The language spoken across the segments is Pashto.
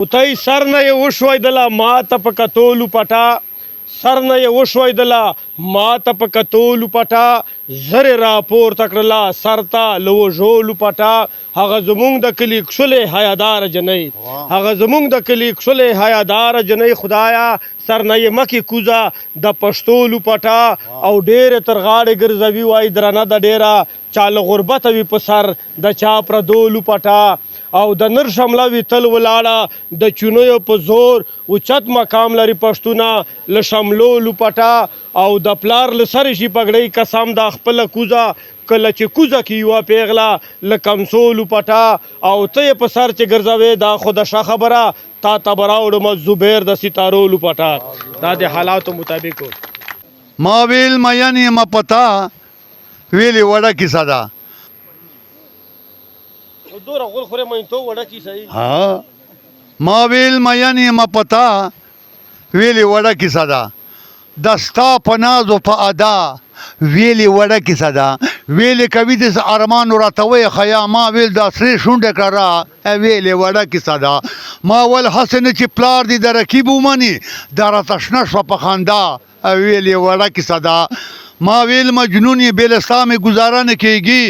وتی سر نه یې وښویدله ما ته په کتولو پټه سر نه یې وښویدله ما ته په کتولو پټه زرې راپورته کړله سر ته له وژولو پټه هغه زمونږ د کلي کښلې حیاداره جنۍ هغه زمونږ د کلي کښلې حیاداره جنۍ خدایا سر نه یې مکې کوزه د پښتولو پټه او ډېرې تر غاړې ګرځوي وایي درنه ده ډېره چا له غربته وي په سر د چا پردولو پټه او د نر شمله وي تل ولاړه د چونیو په زور اوچت مقام لري پښتونه له شملولو پټه او د پلار له سرې شي پګړۍ قسم دا خپله کوزه کله چې کوزه کې یوه پیغله له کمسولو پټه او ته یې په سر چې ګرځوې دا خو د ښه خبره تا ته به راوړم زبیر د ستارولو پټه دا د حالاتو مطابق ما ویل مین یم پتا ویلې وړه کیسه ده دوره غول خورې مینتو وړه کیسه یي ما ویل مین یم پتا ویلې وړه کیسه ده د ستا په ناز و په ادا ویلې وړه کیسه ده ویلې کوي د ارمانو راته وایي خیا ما ویل دا سرې شونډې کړه را ویلې وړه کیسه ده ما ول هسې نه چې پلار دې د رقیب ومني دا راته شنه شوه په خندا ویلې وړه کیسه ده ما ویل مجنون یې بې له ستا مې ګزاره نه کېږي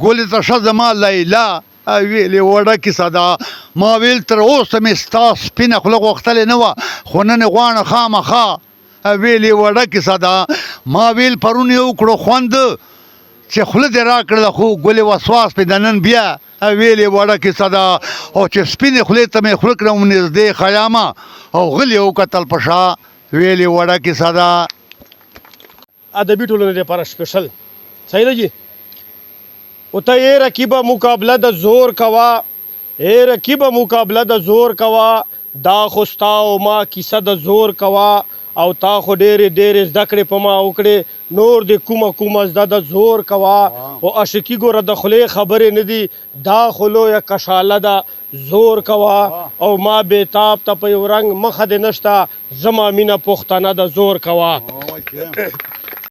ګلې ته ښه زما لیلا ویلې وړه کیسه ده ما ویل تر اوسه مې ستا سپینه خوله غوښتلې نه وه خو نن یې غواړم خامخا ویلې وړه کیسه ده ما ویل پرون یې وکړو خوند چې خوله دې راکړله خو ګلې وسواس پې د نن بیا ویلې وړه کیسه ده او چې سپینې خولې ته مې خوله کړم نږدې خیامه او غلې وکتل په شا ویلې وړه کیسه ده ادبي ټولنې لپاره سپیشل صحیح ده جی وته یې رقیبه مقابله د زور کوا رقیبه مقابله د زور کوا دا خو ستا او ما کیسه د زور کوا او تا خو ډېرې زده کړې په ما وکړې نور دې کومه زده د زور کوا او عاشقي ګوره د خولې خبرې نه دي دا خو لویه کشاله ده زور کوا او ما بېتاب ته په یو رنګ مخه دې نشته زما مینه پښتنه د زور کوا